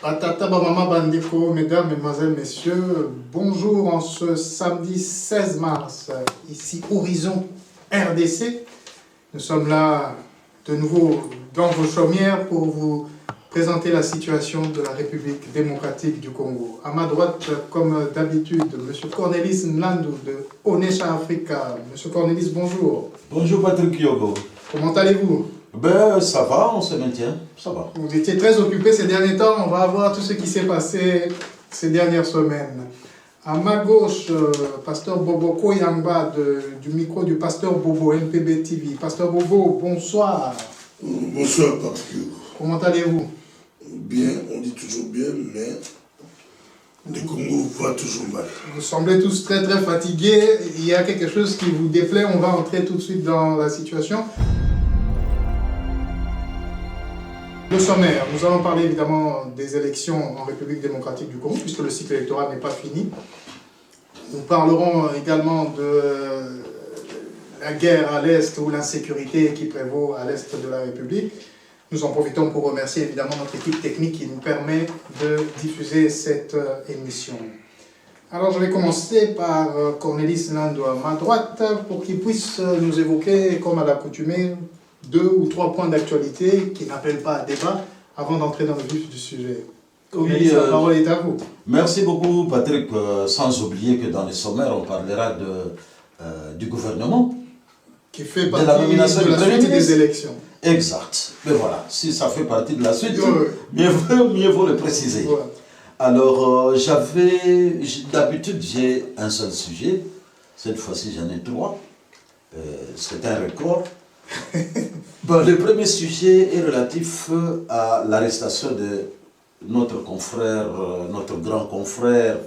Patata Bamama Bandeko, mesdames, mesdemoiselles, messieurs, bonjour en ce samedi 16 mars, ici Horizon RDC. Nous sommes là de nouveau dans vos chaumières pour vous présenter la situation de la République démocratique du Congo. À ma droite, comme d'habitude, M. Cornelis Nlandou de Onesha Africa. M. Cornelis, bonjour. Bonjour Patrick Yogo. Comment allez-vous? Ben ça va, on se maintient, ça va. Vous étiez très occupé ces derniers temps, on va voir tout ce qui s'est passé ces dernières semaines. À ma gauche, pasteur Bobo Koyamba du micro du pasteur Bobo, NPB TV. Pasteur Bobo, bonsoir. Bonsoir Patrick. Comment allez-vous? Bien, on dit toujours bien, mais le Congo va toujours mal. Vous semblez tous très très fatigués, il y a quelque chose qui vous déplaît, on va entrer tout de suite dans la situation. Le sommaire, nous allons parler évidemment des élections en République démocratique du Congo, puisque le cycle électoral n'est pas fini. Nous parlerons également de la guerre à l'Est ou l'insécurité qui prévaut à l'Est de la République. Nous en profitons pour remercier évidemment notre équipe technique qui nous permet de diffuser cette émission. Alors je vais commencer par Cornelis Nlandou à ma droite pour qu'il puisse nous évoquer, comme à l'accoutumée, 2 ou 3 points d'actualité qui n'appellent pas à débat avant d'entrer dans le vif du sujet. Oui, la parole est à vous. Merci beaucoup Patrick, sans oublier que dans les sommaires on parlera du gouvernement. Qui fait partie de la nomination de la suite des élections. Exact. Mais voilà, si ça fait partie de la suite, mieux vaut le préciser. Voilà. Alors, d'habitude j'ai un seul sujet, cette fois-ci j'en ai 3. C'est un record. Bon, le premier sujet est relatif à l'arrestation de notre confrère, notre grand confrère,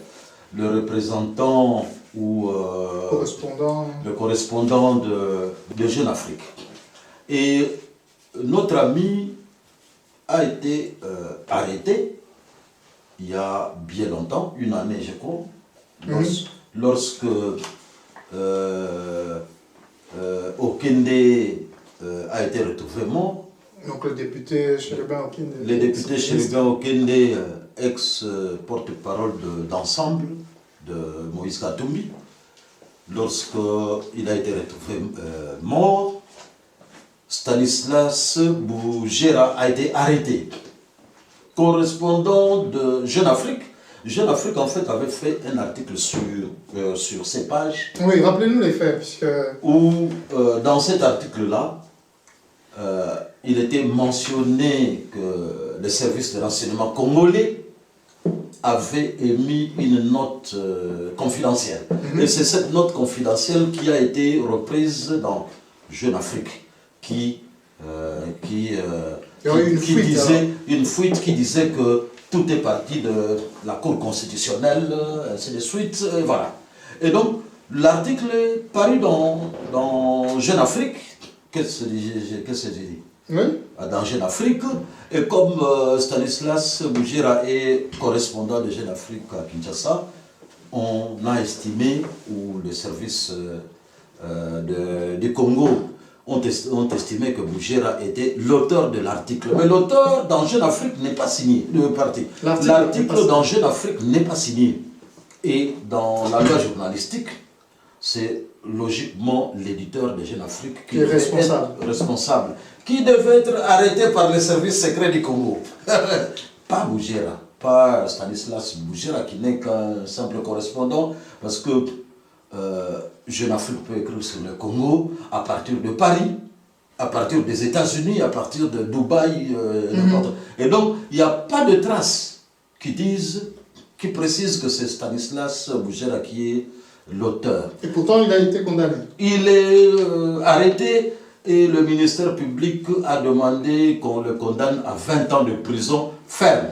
le représentant ou le correspondant de Jeune Afrique. Et notre ami a été arrêté il y a bien longtemps, une année je crois, lorsque Okende a été retrouvé mort. Donc le député Chérubin Okende. Le député Chérubin Okende, ex-porte-parole d'ensemble de Moïse Katumbi, lorsqu'il a été retrouvé mort, Stanislas Bougera a été arrêté. Correspondant de Jeune Afrique. Jeune Afrique, en fait, avait fait un article sur ses pages. Oui, rappelez-nous les faits, puisque... Où, dans cet article-là, il était mentionné que le service de renseignement congolais avait émis une note confidentielle. Et c'est cette note confidentielle qui a été reprise dans Jeune Afrique, qui disait une fuite qui disait que tout est parti de la Cour constitutionnelle, ainsi de suite, voilà. Et donc, l'article est paru dans Jeune Afrique. Qu'est-ce que j'ai dit? Oui. Dans Jeune Afrique. Et comme Stanislas Bougera est correspondant de Jeune Afrique à Kinshasa, on a estimé, ou le service du Congo ont estimé que Bougera était l'auteur de l'article. Mais l'auteur dans Jeune Afrique n'est pas signé, le parti. L'article dans Jeune Afrique n'est pas signé. Et dans la loi journalistique, c'est logiquement l'éditeur de Jeune Afrique qui est responsable, qui devait être arrêté par les services secrets du Congo. Pas Bougera, pas Stanislas Bougera qui n'est qu'un simple correspondant, parce que Jeune Afrique peut écrire sur le Congo à partir de Paris, à partir des États-Unis, à partir de Dubaï, n'importe. Et donc, il n'y a pas de traces qui précisent que c'est Stanislas Bougera qui est l'auteur. Et pourtant, il a été condamné. Il est arrêté et le ministère public a demandé qu'on le condamne à 20 ans de prison ferme.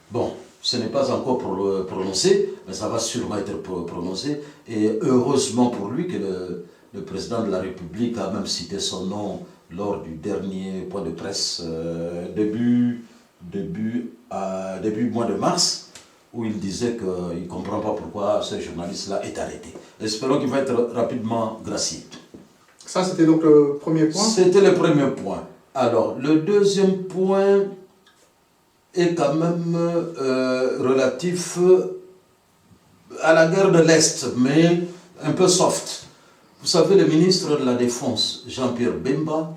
Bon. Ce n'est pas encore prononcé, mais ça va sûrement être prononcé. Et heureusement pour lui que le président de la République a même cité son nom lors du dernier point de presse début mois de mars, où il disait qu'il ne comprend pas pourquoi ce journaliste-là est arrêté. Espérons qu'il va être rapidement gracié. Ça, c'était donc le premier point? C'était le premier point. Alors, le deuxième point est quand même relatif à la guerre de l'Est, mais un peu soft. Vous savez, le ministre de la Défense, Jean-Pierre Bemba,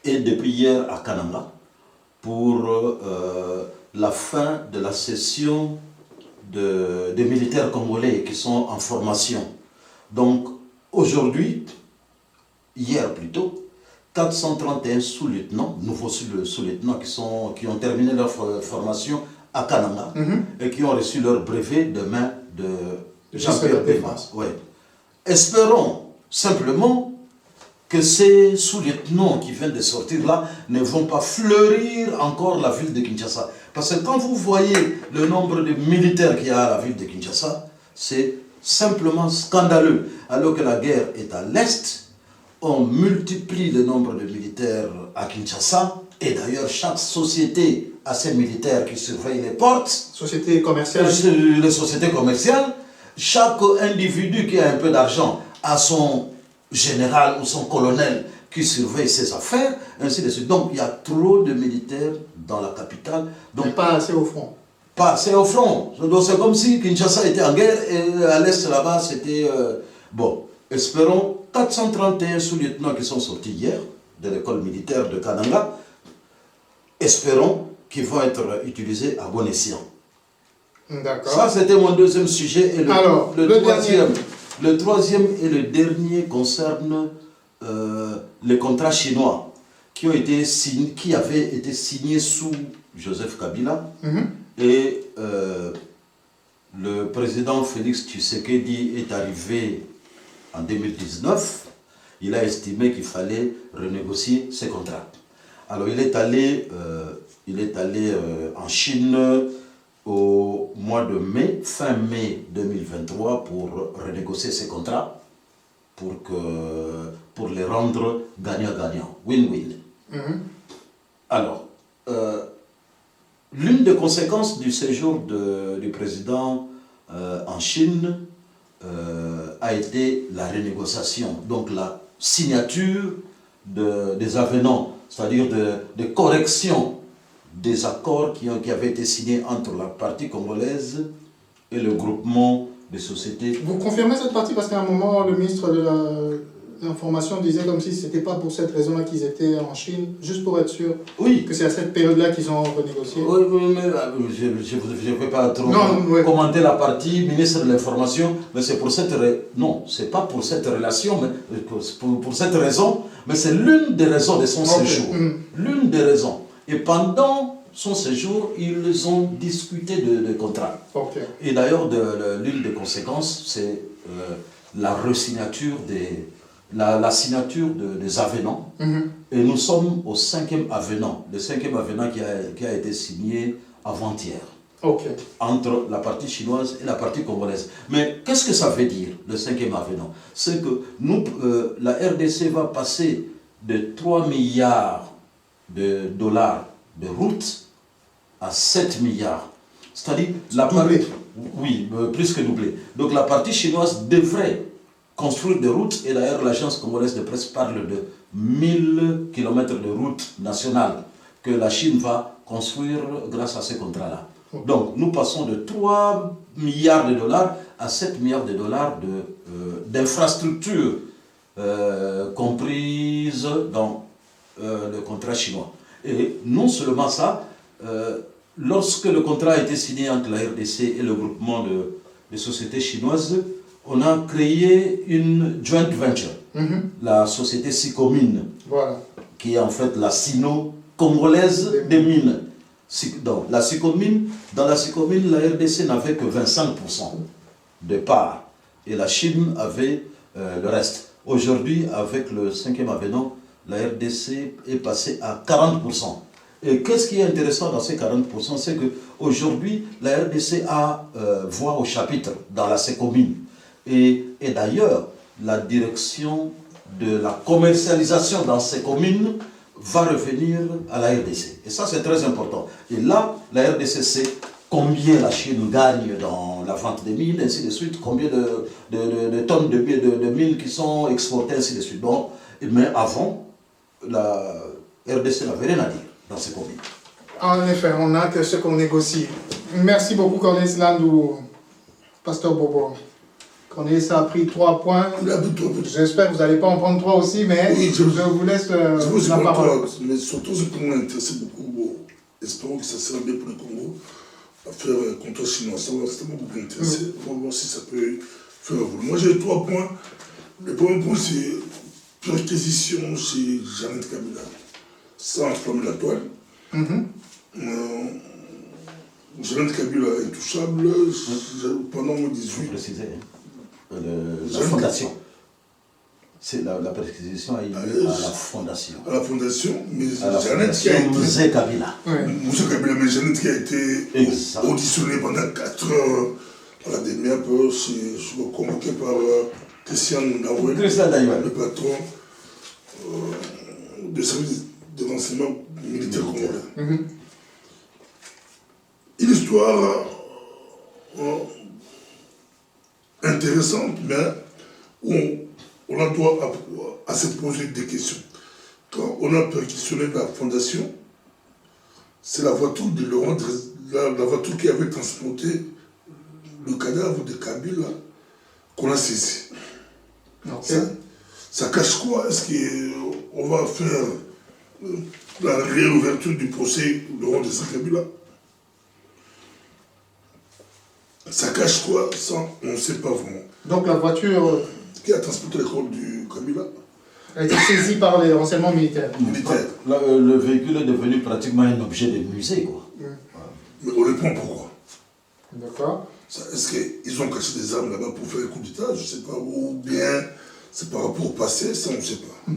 est depuis hier à Kananga pour la fin de la session des militaires congolais qui sont en formation. Donc, aujourd'hui, hier plutôt, 431 sous-lieutenants, nouveaux sous-lieutenants qui ont terminé leur formation à Kananga et qui ont reçu leur brevet de main de Jean-Pierre Bemba. Ouais. Espérons simplement que ces sous-lieutenants qui viennent de sortir là ne vont pas fleurir encore la ville de Kinshasa. Parce que quand vous voyez le nombre de militaires qu'il y a à la ville de Kinshasa, c'est simplement scandaleux. Alors que la guerre est à l'Est, on multiplie le nombre de militaires à Kinshasa, et d'ailleurs chaque société a ses militaires qui surveillent les portes. Société commerciale. Les sociétés commerciales, chaque individu qui a un peu d'argent a son général ou son colonel qui surveille ses affaires, ainsi de suite. Donc il y a trop de militaires dans la capitale. Donc, mais pas assez au front. Pas assez au front. Donc c'est comme si Kinshasa était en guerre et à l'est là-bas c'était... Bon, espérons 431 sous-lieutenants qui sont sortis hier de l'école militaire de Kananga. Espérons qu'ils vont être utilisés à bon escient. D'accord. Ça c'était mon deuxième sujet. Et Alors, le troisième et le dernier concerne les contrats chinois qui avaient été signés sous Joseph Kabila. Et le président Félix Tshisekedi est arrivé en 2019. Il a estimé qu'il fallait renégocier ces contrats. Alors il est allé en Chine au mois de mai, fin mai 2023, pour renégocier ces contrats, pour les rendre gagnant-gagnant, win-win. Alors, l'une des conséquences du séjour du président en Chine a été la renégociation, donc la signature des avenants, c'est-à-dire de correction des accords qui avaient été signés entre la partie congolaise et le groupement des sociétés. Vous confirmez cette partie parce qu'à un moment, le ministre de l'information disait comme si ce n'était pas pour cette raison-là qu'ils étaient en Chine, juste pour être sûr que c'est à cette période-là qu'ils ont renégocié. Oui, mais je ne vais pas trop commenter la partie ministre de l'information, mais c'est pour cette non, c'est pas pour cette relation, mais pour cette raison, mais c'est l'une des raisons de son séjour. L'une des raisons. Et pendant son séjour, ils ont discuté de contrats. Et d'ailleurs, l'une des conséquences, c'est la resignature la signature des avenants. Et nous sommes au 5e avenant. Le 5e avenant qui a été signé avant-hier. Entre la partie chinoise et la partie congolaise. Mais qu'est-ce que ça veut dire, le 5e avenant? C'est que la RDC va passer de 3 milliards de dollars de routes à 7 milliards. C'est-à-dire, oui, plus que doublé. Donc la partie chinoise devrait construire des routes, et d'ailleurs l'agence congolaise de presse parle de 1000 km de routes nationales que la Chine va construire grâce à ces contrats-là. Donc nous passons de 3 milliards de dollars à 7 milliards de dollars d'infrastructures comprises dans le contrat chinois. Et non seulement ça, lorsque le contrat a été signé entre la RDC et le groupement des sociétés chinoises, on a créé une joint venture, la société Sicomine, qui est en fait la sino-congolaise des mines. Dans la Sicomine, la RDC n'avait que 25% de parts et la Chine avait le reste. Aujourd'hui, avec le 5e avenant, la RDC est passée à 40%. Et qu'est-ce qui est intéressant dans ces 40%? C'est qu'aujourd'hui, la RDC a voix au chapitre dans la Sicomine. Et d'ailleurs, la direction de la commercialisation dans ces communes va revenir à la RDC. Et ça, c'est très important. Et là, la RDC sait combien la Chine gagne dans la vente des mines, ainsi de suite, combien de tonnes de mines qui sont exportées, ainsi de suite. Donc, mais avant, la RDC n'avait rien à dire dans ces communes. En effet, on a que ce qu'on négocie. Merci beaucoup, Cornelis Landou, Pasteur Bobo. Cornelis a pris 3 points. J'espère que vous n'allez pas en prendre 3 aussi, mais oui, je vous laisse la parole. Mais surtout, ce qui m'intéresse beaucoup, espérons que ça sera bien pour le Congo, à faire contre le chinois. Ça m'a beaucoup intéressé. On va voir si ça peut faire évoluer. Moi, j'ai 3 points. Le premier point, c'est perquisition chez Jeannette Kabila. Sans enflammer la toile. Jeannette Kabila est intouchable pendant 18. Il faut préciser, la fondation. C'est la perquisition a eu lieu à la fondation. À la fondation, mais Jeannette qui a été. Moussé Kabila. Moussé Kabila, mais Jeannette qui a été auditionnée pendant 4 heures à la demi-heure, convoqué par Christian Nawel, le patron du service de renseignement militaire congolais. Une histoire intéressante, mais où on a droit à se poser des questions. Quand on a perquisitionné la fondation, c'est la voiture de Laurent, la voiture qui avait transporté le cadavre de Kabila qu'on a saisi. Okay. Ça cache quoi? Est-ce qu'on va faire la réouverture du procès de Laurent Desire Kabila? Ça cache quoi? Ça, on ne sait pas vraiment. Donc la voiture qui a transporté le corps du Kabila a été saisie par les renseignements militaires. Le véhicule est devenu pratiquement un objet de musée, quoi. Mais on répond pourquoi. D'accord. Est-ce qu'ils ont caché des armes là-bas pour faire un coup d'État? Je ne sais pas. Ou bien c'est par rapport au passé, ça on ne sait pas.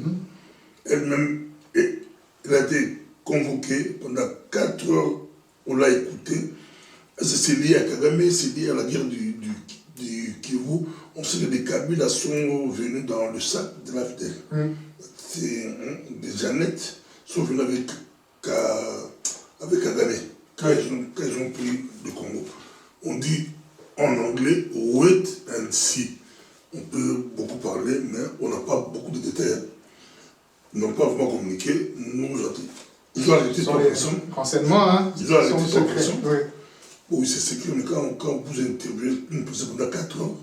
Elle-même, elle a été convoquée pendant 4 heures, on l'a écoutée. C'est lié à Kagame, c'est lié à la guerre du Kivu. On sait que les Kabila sont venus dans le sac de la FDL. Des Jeannette sont venus avec Kagame quand ils ont pris le Congo. On dit en anglais wait and see. On peut beaucoup parler, mais on n'a pas beaucoup de détails. Ils n'ont pas vraiment communiqué. Ils ont arrêté 3 personnes. Renseignements, hein? Ils ont arrêté 3 personnes. Oui, c'est sécure, mais quand vous interviewez une personne pendant 4 ans,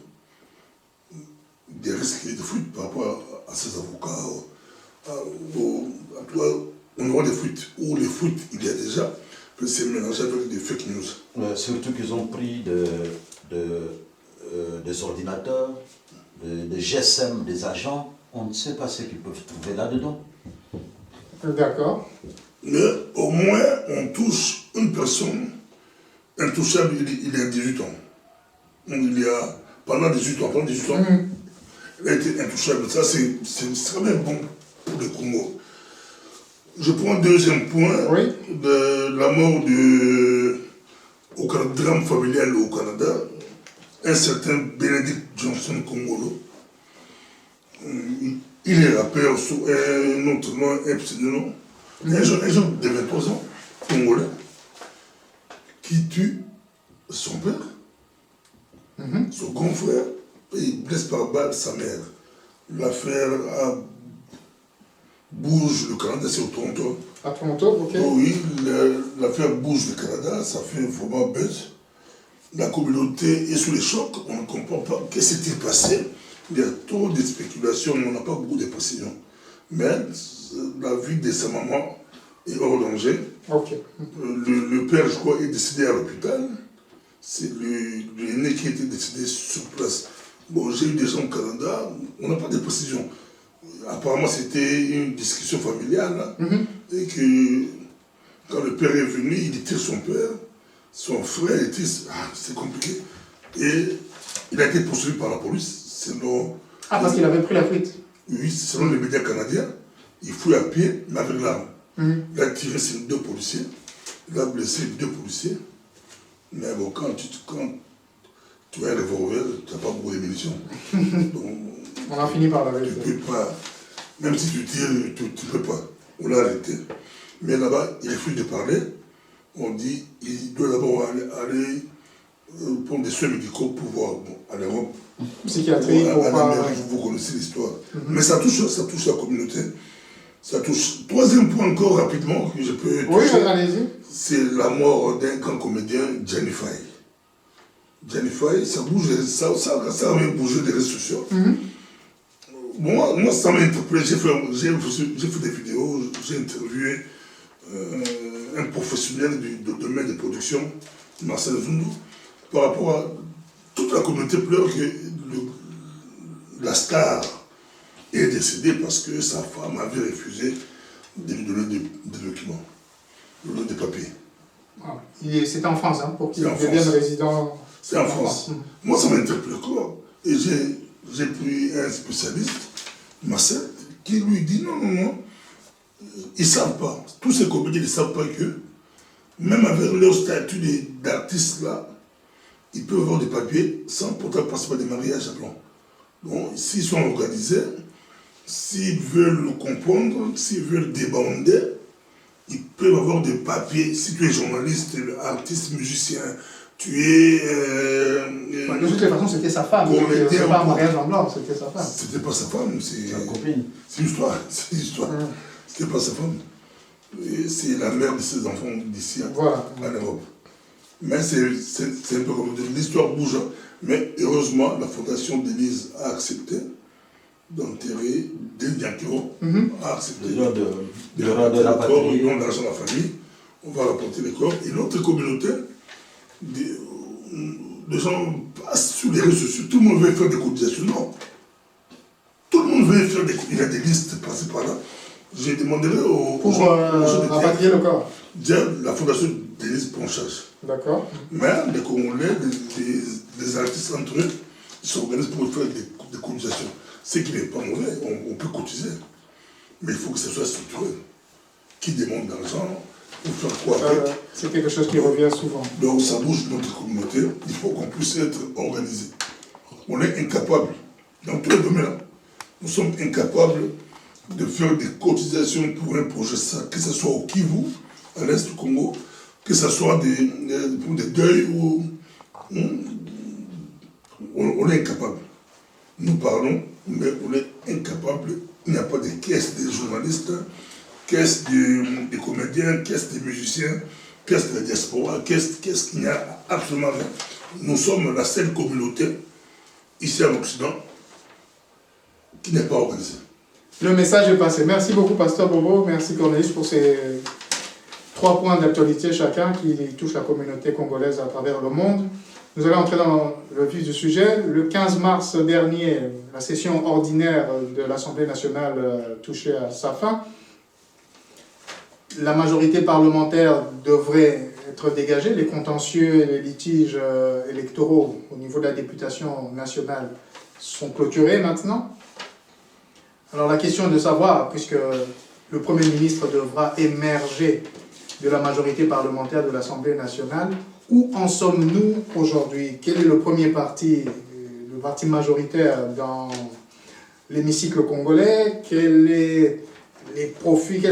il y a des risques de fuite par rapport à ses avocats. On aura des fuites. Ou les fuites, il y a déjà, que c'est mélangé avec des fake news. Surtout qu'ils ont pris des ordinateurs, des GSM, des agents. On ne sait pas ce qu'ils peuvent trouver là-dedans. D'accord. Mais au moins, on touche une personne intouchable, il a 18 ans. Donc pendant 18 ans, il a été intouchable. Ça, c'est très bien bon pour le Congo. Je prends un deuxième point de la mort au drame familial au Canada. Un certain Bénédicte Johnson Congolo. Il est rappeur sous un autre nom, un pseudonym. Un jeune de 23 ans, congolais, qui tue son père, son grand frère, et il blesse par balle sa mère. L'affaire bouge le Canada, c'est au Toronto. À Toronto, ok. Oui, l'affaire bouge le Canada, ça fait vraiment buzz. La communauté est sous les chocs, on ne comprend pas qu'est-ce qui s'est passé. Il y a trop de spéculations, on n'a pas beaucoup de précisions. Mais la vie de sa maman est hors danger. Okay. Le père, je crois, est décédé à l'hôpital. C'est l'aîné qui était décédé sur place. Bon, j'ai eu des gens au Canada, on n'a pas de précisions. Apparemment, c'était une discussion familiale. Et que quand le père est venu, il tire son père, son frère, il tire. C'est compliqué. Et il a été poursuivi par la police. Selon, parce qu'il avait pris la fuite. Oui, selon les médias canadiens, il fouille à pied, mais avec l'arme. Il a tiré sur 2 policiers, il a blessé 2 policiers. Mais bon, quand tu as un revolver, tu n'as pas beaucoup de munitions. On a fini par l'arrêter. Tu ne peux pas, même si tu tires, tu ne peux pas. On l'a arrêté. Mais là-bas, il refuse de parler. On dit qu'il doit d'abord aller prendre des soins médicaux pour voir à l'Europe. Psychiatrie, à l'Amérique, vous connaissez l'histoire. Mais ça touche la communauté. Ça touche. Troisième point encore rapidement que je peux Oui, toucher, allez-y. c'est la mort d'un grand comédien, Gianni Faye. Gianni Faye, ça bouge, ça a même bougé des réseaux sociaux. Moi, ça m'a interpellé. J'ai fait des vidéos, j'ai interviewé un professionnel du domaine de production, Marcel Zundu, par rapport à toute la communauté pleure que la star est décédée parce que sa femme avait refusé de lui donner des documents, de lui donner des papiers. Ah, c'était en France, hein, pour qu'il C'est en devienne France. résident. C'est en France. Moi, ça m'interpelle encore. Et j'ai pris un spécialiste, Marcel, qui lui dit non. Ils ne savent pas. Tous ces comédiens ne savent pas que, même avec leur statut d'artiste là, ils peuvent avoir des papiers sans pourtant passer par des mariages à blanc. Donc, s'ils sont organisés, s'ils veulent le comprendre, s'ils veulent débander, ils peuvent avoir des papiers. Si tu es journaliste, artiste, musicien, tu es... De toutes les façons, c'était sa femme. C'était pas un mariage en blanc, c'était sa femme. C'était pas sa femme, C'est sa copine. c'est une histoire. C'est une histoire. C'était pas sa femme. C'est la mère de ses enfants d'ici en Europe. Mais c'est un peu comme l'histoire bouge. Mais heureusement, la fondation d'Élise a accepté d'enterrer Del Bianchero, a accepté de la corps, patrie. don d'argent à la famille. On va rapporter les corps. Et notre communauté, les gens passent sur les réseaux sociaux. Tout le monde veut faire des cotisations. Non. Tout le monde veut faire des... Il y a des listes passées par là. J'ai demandé aux gens de rapatrier le corps. La fondation d'Élise prend en charge. D'accord. Mais les Congolais, les artistes entre eux, ils s'organisent pour faire des cotisations. Ce qui n'est pas mauvais, on peut cotiser. Mais il faut que ce soit structuré. Qui demande d'argent, pour faire quoi avec. C'est quelque chose qui revient souvent. Donc ça bouge notre communauté, il faut qu'on puisse être organisé. On est incapable, dans tous les domaines, nous sommes incapables de faire des cotisations pour un projet, que ce soit au Kivu, à l'est du Congo, que ce soit pour des deuils ou... On est incapable. Nous parlons, mais on est incapable. Il n'y a pas de caisse des journalistes, caisse des comédiens, caisse des musiciens, caisse de la diaspora, caisse qu'il n'y a absolument rien. Nous sommes la seule communauté, ici en Occident, qui n'est pas organisée. Le message est passé. Merci beaucoup, Pasteur Bobo. Merci, Cornelis, pour ces 3 points d'actualité chacun qui touchent la communauté congolaise à travers le monde. Nous allons entrer dans le vif du sujet. Le 15 mars dernier, la session ordinaire de l'Assemblée nationale touchait à sa fin. La majorité parlementaire devrait être dégagée. Les contentieux et les litiges électoraux au niveau de la députation nationale sont clôturés maintenant. Alors la question est de savoir, puisque le Premier ministre devra émerger de la majorité parlementaire de l'Assemblée nationale, où en sommes-nous aujourd'hui? Quel est le premier parti, le parti majoritaire dans l'hémicycle congolais? Quels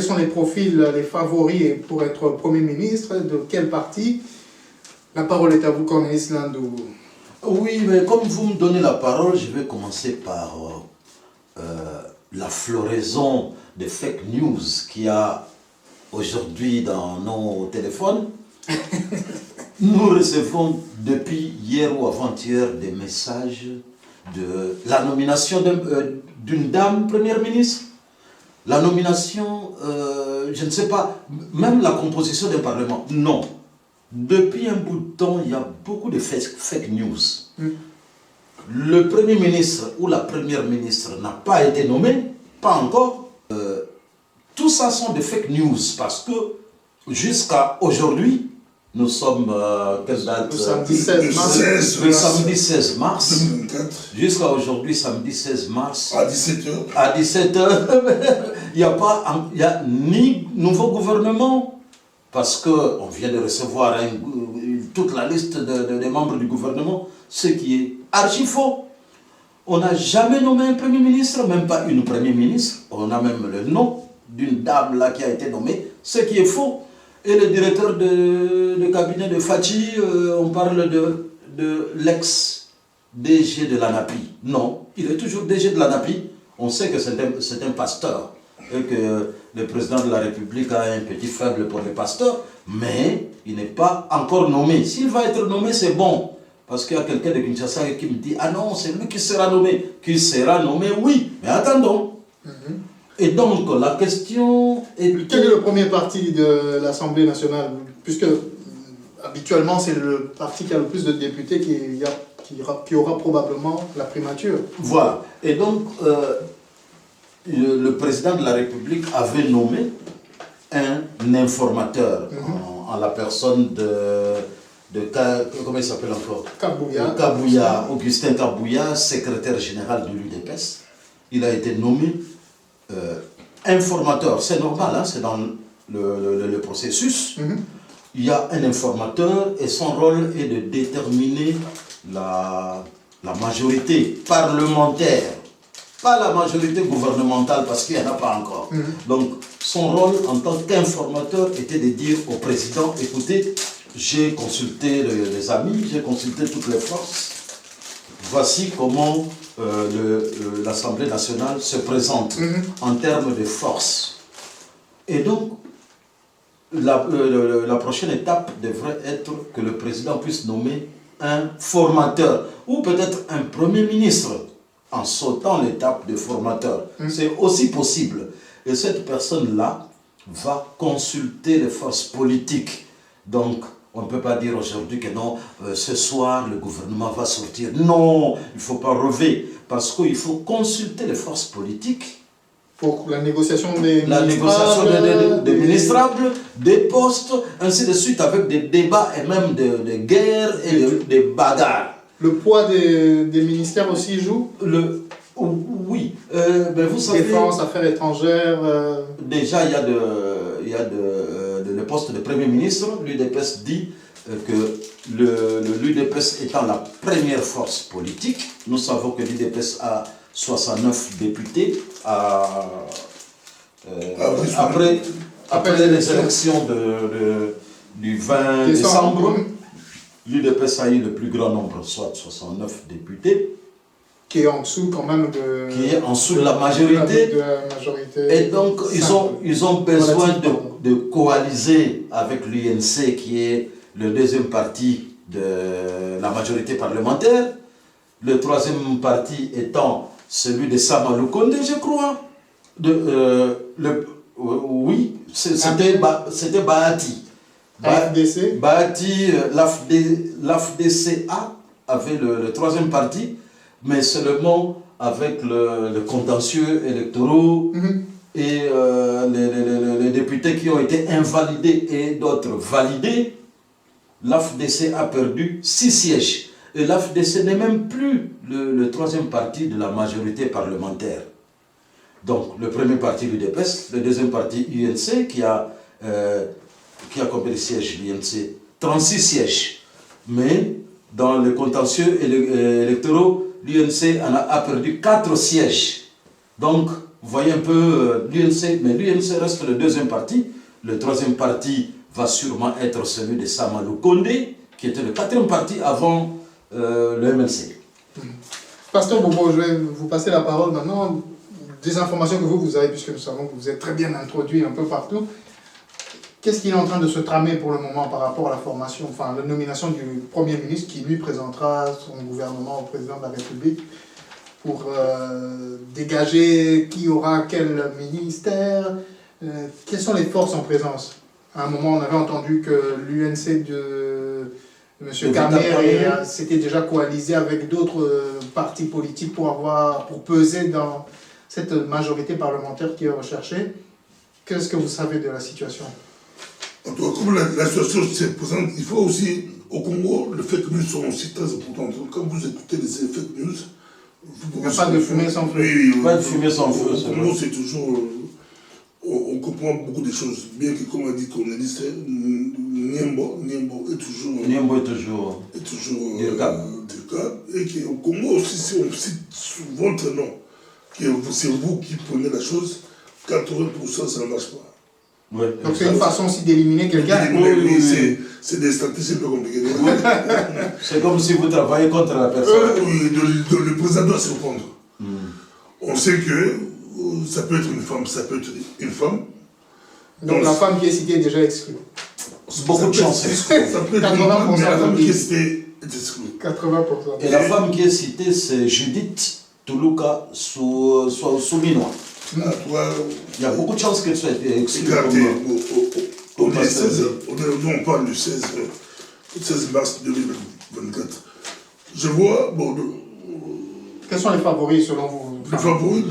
sont les profils, les favoris pour être Premier ministre? De quel parti? La parole est à vous, Cornelis Landou. Oui, mais comme vous me donnez la parole, je vais commencer par la floraison des fake news qu'il y a aujourd'hui dans nos téléphones. Nous recevons depuis hier ou avant-hier des messages de la nomination d'une dame première ministre. La nomination, je ne sais pas, même la composition d'un parlement. Non. Depuis un bout de temps, il y a beaucoup de fake news. Le Premier ministre ou la Première ministre n'a pas été nommé, pas encore. Tout ça sont des fake news parce que jusqu'à aujourd'hui, nous sommes, quelle date? Le samedi 16 mars. Le samedi 16 mars. 2024. Jusqu'à aujourd'hui, samedi 16 mars. À 17h. À 17h, il n'y a ni nouveau gouvernement, parce qu'on vient de recevoir toute la liste des membres du gouvernement, ce qui est archi faux. On n'a jamais nommé un Premier ministre, même pas une Première ministre. On a même le nom d'une dame là qui a été nommée, ce qui est faux. Et le directeur de cabinet de Fachi, on parle de l'ex-DG de l'ANAPI. Non, il est toujours DG de l'ANAPI. On sait que c'est un pasteur et que le président de la République a un petit faible pour les pasteurs, mais il n'est pas encore nommé. S'il va être nommé, c'est bon. Parce qu'il y a quelqu'un de Kinshasa qui me dit, ah non, c'est lui qui sera nommé. Qui sera nommé, oui, mais attendons. Et donc, la question est... Quel est le premier parti de l'Assemblée nationale? Puisque habituellement, c'est le parti qui a le plus de députés qui aura probablement la primature. Voilà. Et donc, le président de la République avait nommé un informateur en la personne comment il s'appelle encore? Kabouya. Augustin Kabouya, secrétaire général de l'UDPS. Il a été nommé informateur. C'est normal, hein, c'est dans le processus. Il y a un informateur et son rôle est de déterminer la majorité parlementaire, pas la majorité gouvernementale parce qu'il n'y en a pas encore. Donc son rôle en tant qu'informateur était de dire au président, écoutez, j'ai consulté les amis, j'ai consulté toutes les forces, voici comment l'Assemblée nationale se présente en termes de force. Et donc, la prochaine étape devrait être que le président puisse nommer un formateur ou peut-être un premier ministre en sautant l'étape de formateur. C'est aussi possible. Et cette personne-là va consulter les forces politiques. Donc, on ne peut pas dire aujourd'hui que non, ce soir le gouvernement va sortir. Non, il ne faut pas rêver. Parce qu'il faut consulter les forces politiques. Pour la négociation des ministrables, des postes, ainsi de suite, avec des débats et même des guerres et des bagarres. Le poids des ministères aussi joue? Oui, ben vous savez... Défense, affaires étrangères... Déjà, il y a le poste de Premier ministre. L'UDPS dit que l'UDPS étant la première force politique, nous savons que l'UDPS a 69 députés après les élections du 20 décembre. L'UDPS a eu le plus grand nombre, soit 69 députés. Qui est en dessous quand même de... Qui est en dessous de la majorité. Et donc, ils ont besoin de coaliser avec l'UNC, qui est le deuxième parti de la majorité parlementaire. Le troisième parti étant celui de Sama Lukonde, je crois. Oui, c'était Bahati. l'AFDC. Bahati, l'AFDCA avait le troisième parti, mais seulement avec le contentieux électoraux et les députés qui ont été invalidés et d'autres validés, l'AFDC a perdu 6 sièges. Et l'AFDC n'est même plus le troisième parti de la majorité parlementaire. Donc, le premier parti, l'UDPS, le deuxième parti, UNC, qui a combien de sièges, l'UNC? 36 sièges. Mais, dans le contentieux électoraux, l'UNC a perdu 4 sièges. Donc, vous voyez un peu l'UNC, mais l'UNC reste le deuxième parti. Le troisième parti va sûrement être celui de Sama Lukonde, qui était le quatrième parti avant le MLC. Pasteur Bobo, je vais vous passer la parole maintenant. Des informations que vous avez, puisque nous savons que vous êtes très bien introduit un peu partout. Qu'est-ce qui est en train de se tramer pour le moment par rapport à la formation, enfin la nomination du Premier ministre qui lui présentera son gouvernement au président de la République pour dégager qui aura quel ministère, quelles sont les forces en présence? À un moment, on avait entendu que l'UNC de M. Kamer s'était déjà coalisé avec d'autres partis politiques pour peser dans cette majorité parlementaire qui est recherchée. Qu'est-ce que vous savez de la situation? En tout cas, comme la situation se présente, il faut aussi, au Congo, les fake news sont aussi très importantes. Quand vous écoutez les fake news, il n'y a pas de fumée sans feu. Oui, pas de fumée sans feu. Au Congo, c'est toujours... On comprend beaucoup de choses, bien que, comme a dit Cornelis, Niembo est toujours... Niembo est toujours du cas. Et qu'au Congo aussi, si on cite votre nom, que c'est vous qui prenez la chose, 80% ça ne marche pas. Ouais, donc c'est une façon aussi d'éliminer quelqu'un. Oui. C'est des statistiques un peu compliquées. C'est comme si vous travaillez contre la personne. Oui, le président doit se répondre. On sait que ça peut être une femme, ça peut être une femme, Donc la femme qui est citée est déjà exclue. Beaucoup de chance. Ça peut être 80% mais la femme qui de- est citée est exclue. 80%. Et la femme qui est citée, c'est Judith Tuluka Souminois. Ah, toi, Il y a beaucoup de chances qu'elle soit exclue. regardez, comme on est pasteur. 16, nous on parle du 16 mars 2024. Je vois, bon, Quels sont les favoris selon vous? les favoris, De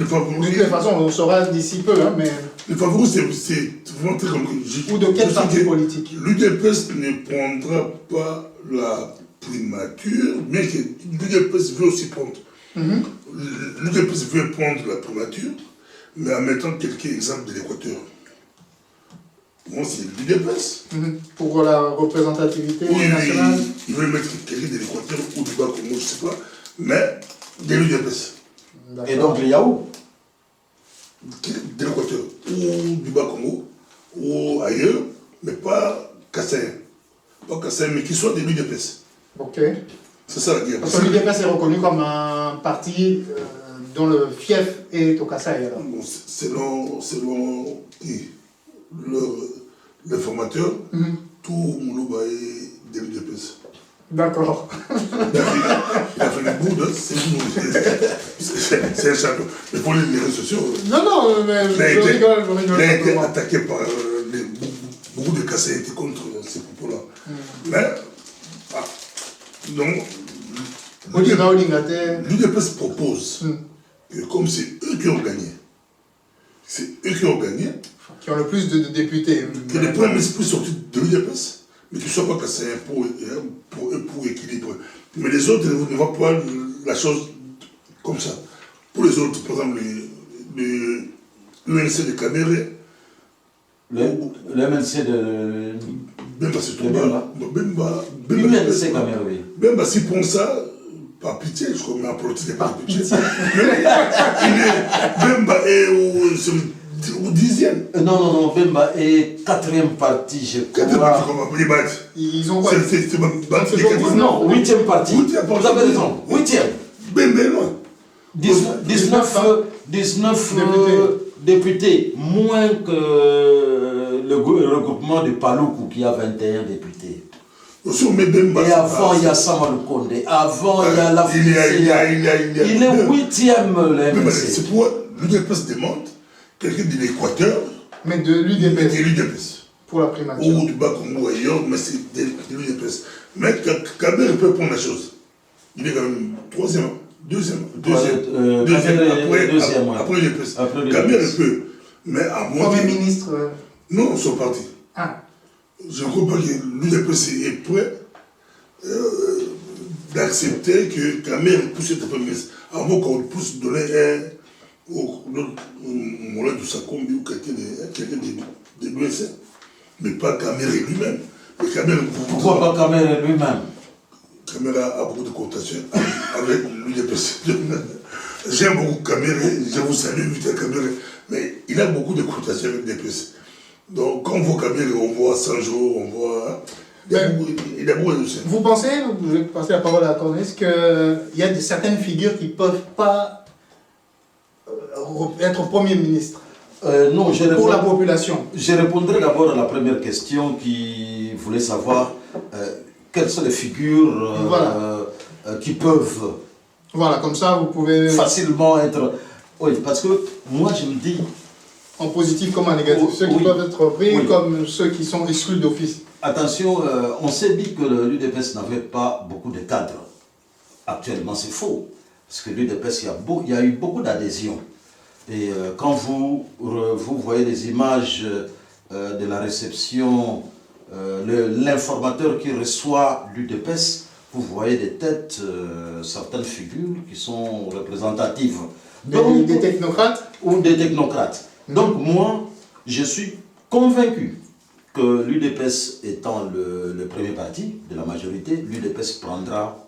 toute façon, on saura d'ici peu, hein, mais... les favoris, c'est vraiment très compliqué. Ou de quel parti politique? L'UDPS ne prendra pas la primature, bien que l'UDPS veut aussi prendre. L'UDPS veut prendre la primature, mais en mettant quelques exemples de l'Équateur. Moi, c'est l'UDPS. Pour la représentativité nationale? Il veut mettre quelqu'un de l'Équateur ou du Bas-Congo, je ne sais pas, mais de l'UDPS. Et donc le Yahoo. De l'Équateur ou du Bas-Congo ou ailleurs, mais pas Kassaïen. Pas Kassaïen, mais qui soit de l'UDPS. Ok. C'est ça la guerre. Parce que l'UDPS est reconnu comme un parti dont le fief est au Kasaï, alors. Bon, selon qui le formateur, tout Moulouba est de l'UDPS. D'accord. Il a fait une bourde, c'est un champion. Mais pour les réseaux sociaux, Non, mais il a je été- rigole, il a été simplement. attaqué par beaucoup de Kassais étaient contre ces propos-là. Mais, donc, Odinga Odingate. l'UDPS propose que comme c'est eux qui ont gagné, Qui ont le plus de députés. que les premiers ministres puissent sortir de l'UDPS, mais qu'ils ne soient pas Kassais pour équilibrer. Mais les autres ne voient pas la chose comme ça. Pour les autres, par exemple, l'UNC de Caméré, Le MLC de Bemba c'est tout Bemba. Bemba. UNC Cameroun, oui. Bemba, s'il prend ça, par pitié, je crois, mais en politique, c'est pas de pitié. Bemba est au 10e. Non, Bemba est 4e parti, je Quand est-ce crois. qu'on va débattre? Ils ont quoi? C'est Non, 8e parti. Vous 8e parti. avez raison, 8e. Bemba est loin. 19 députés, moins que le regroupement de Paloukou qui a 21 députés. Aussi, on met Bemba. Et avant, il y a Samuel Kondé. Avant, il y a la Il Il est 8e, le Bemba, MLC. c'est pourquoi l'UDPS demande quelqu'un de l'Équateur, Mais de de l'UDPS l'UDPS. pour la primature. Ou du Bas-Congo ailleurs, mais c'est de l'UDPS. Mais Kabir peut prendre la chose. Il est quand même 3e, 2e, après l'UDPS. Kabir peut, mais à moins Premier que... ministre. Non, son parti. Ah, Je ne crois pas que l'UDPS est prêt d'accepter que Kabir puisse être Premier ministre. À moins qu'on puisse donner un Moulin de Sakombi ou quelqu'un de l'USN. Mais pas Kamere lui-même. Mais Kamere, Pourquoi pas Kamere lui-même? Kamere a beaucoup de connotations avec l'UDPS. J'aime beaucoup Kamere, je vous salue, Victor Kamere, mais il a beaucoup de connotations avec l'UDPS. Donc quand on voit Kamere, on voit Sanjo, on voit... Il a beaucoup de choses. vous pensez, je vais passer la parole à Cornelis, qu'il y a certaines figures qui ne peuvent pas être Premier ministre Non, pour la population? Je répondrai d'abord à la première question qui voulait savoir quelles sont les figures qui peuvent Voilà, comme ça vous pouvez... facilement être... Oui, parce que moi je me dis... En positif comme en négatif. Ceux qui peuvent être pris comme ceux qui sont exclus d'office. Attention, on s'est dit que l'UDPS n'avait pas beaucoup de cadres. Actuellement, c'est faux. Parce que l'UDPS, il y a eu beaucoup d'adhésions. Et quand vous voyez les images de la réception, l'informateur qui reçoit l'UDPS, vous voyez des têtes, certaines figures qui sont représentatives. Donc, Des technocrates? Ou des technocrates. Donc moi, je suis convaincu que l'UDPS étant le premier parti de la majorité, l'UDPS prendra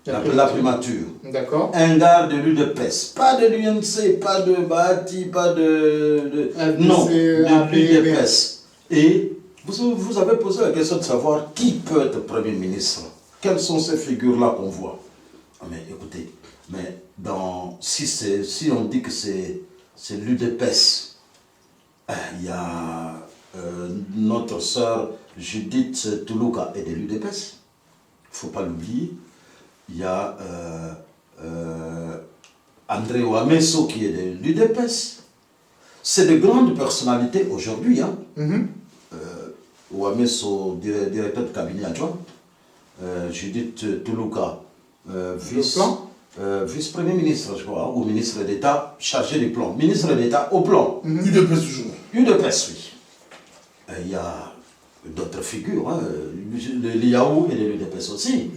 la primature. D'accord. Un gars de l'UDPS, pas de l'UNC, pas de Bahati, pas de non, de l'UDPS. Et vous avez posé la question de savoir qui peut être Premier ministre. Quelles sont ces figures-là qu'on voit? Mais écoutez, mais si on dit que c'est l'UDPS, il y a notre sœur Judith Toulouka est de l'UDPS. Il ne faut pas l'oublier. Il y a André Ouamesso qui est de l'UDPS. C'est de grandes personnalités aujourd'hui. Hein. Ouamesso, directeur de cabinet adjoint. Judith Toulouka, vice-premier ministre, je crois, ou ministre d'État chargé des plans. Ministre d'État au plan. UDPS toujours. UDPS, oui. Il y a d'autres figures. Hein. L'IAO et l'UDPS aussi.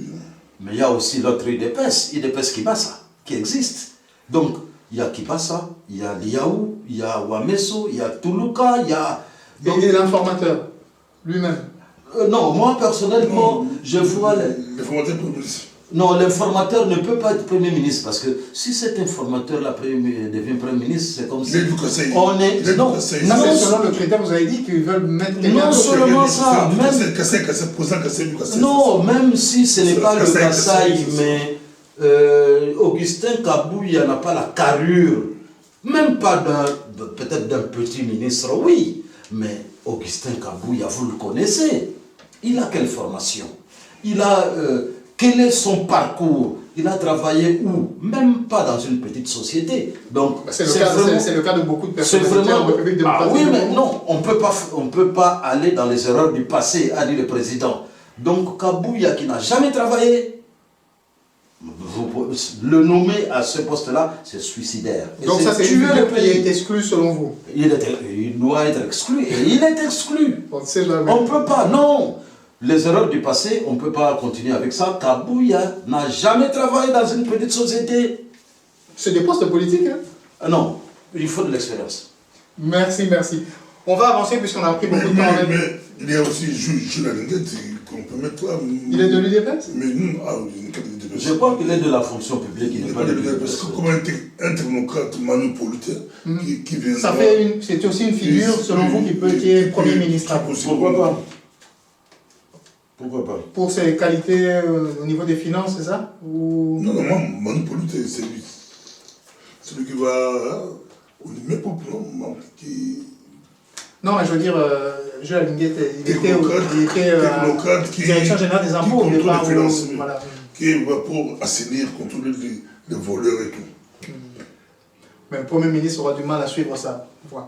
Mais il y a aussi l'autre UDPS Kibasa, qui existe. Donc, il y a Kibasa, il y a l'IAO, il y a Ouamesso, il y a Toulouka, il y a... Donc, et l'informateur, lui-même. Non, moi personnellement, je vois... L'informateur Premier ministre. Non, l'informateur ne peut pas être Premier ministre parce que si cet informateur-là devient Premier ministre, c'est comme si... On est... Non, selon le critère, vous avez dit qu'ils veulent mettre... Non seulement ça, même... Non, même si ce n'est pas le Kassai, mais Augustin Kabouya n'a pas la carrure, même pas peut-être d'un petit ministre, oui, mais Augustin Kabouya, vous le connaissez, il a quelle formation? Il a... quel est son parcours? Il a travaillé où? Même pas dans une petite société. Donc, c'est le cas de beaucoup de personnes. C'est vraiment... oui, mais non, on ne peut pas aller dans les erreurs du passé, a dit le président. Donc, Kabouya, qui n'a jamais travaillé, le nommer à ce poste-là, c'est suicidaire. Donc ça, c'est une figure qui est exclue selon vous? Il doit être exclu, et il est exclu. On ne peut pas, non. Les erreurs du passé, on ne peut pas continuer avec ça. Kabouya n'a jamais travaillé dans une petite société. C'est des postes politiques, hein? Non, il faut de l'expérience. Merci, merci. On va avancer puisqu'on a pris beaucoup de temps. Mais il y a aussi Jules Alinguet qu'on peut mettre là. Il est de l'UDPS? Mais non, je crois qu'il est de la fonction publique. Il n'est pas de l'UDPS. Comme un technocrate manipulateur qui vient... C'est aussi une figure, selon vous, qui est Premier ministre. Pourquoi pas? Pourquoi pas? Pour ses qualités au niveau des finances, c'est ça? Ou... Non, manipulateur, c'est lui. Celui qui va... On ne met pas qui... Non, mais je veux dire, Jules Alinguet, il était direction générale des impôts au départ. Voilà. Qui va pour assainir, contrôler les voleurs et tout. Mais le Premier ministre aura du mal à suivre ça. Voilà.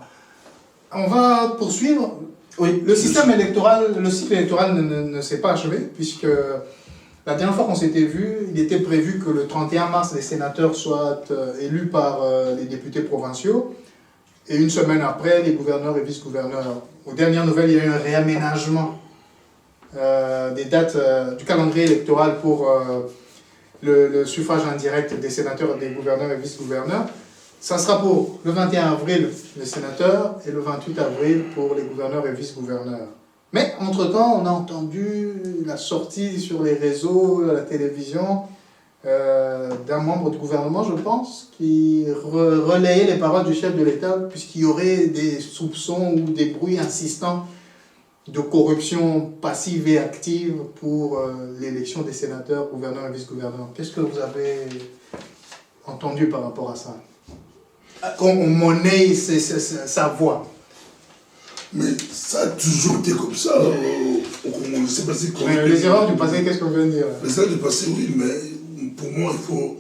On va poursuivre. Oui, le cycle électoral ne s'est pas achevé, puisque la dernière fois qu'on s'était vu, il était prévu que le 31 mars, les sénateurs soient élus par les députés provinciaux. Et une semaine après, les gouverneurs et vice-gouverneurs. Aux dernières nouvelles, il y a eu un réaménagement des dates du calendrier électoral pour le suffrage indirect des sénateurs, des gouverneurs et vice-gouverneurs. Ça sera pour le 21 avril, les sénateurs, et le 28 avril pour les gouverneurs et vice-gouverneurs. Mais, entre-temps, on a entendu la sortie sur les réseaux, à la télévision, d'un membre du gouvernement, je pense, qui relayait les paroles du chef de l'État, puisqu'il y aurait des soupçons ou des bruits insistants de corruption passive et active pour l'élection des sénateurs, gouverneurs et vice-gouverneurs. Qu'est-ce que vous avez entendu par rapport à ça? Qu'on monnaie sa voix. Mais ça a toujours été comme ça. On ne sait pas si... Les erreurs du passé, qu'est-ce qu'on vient de dire? Les erreurs du passé, oui, mais pour moi, il faut...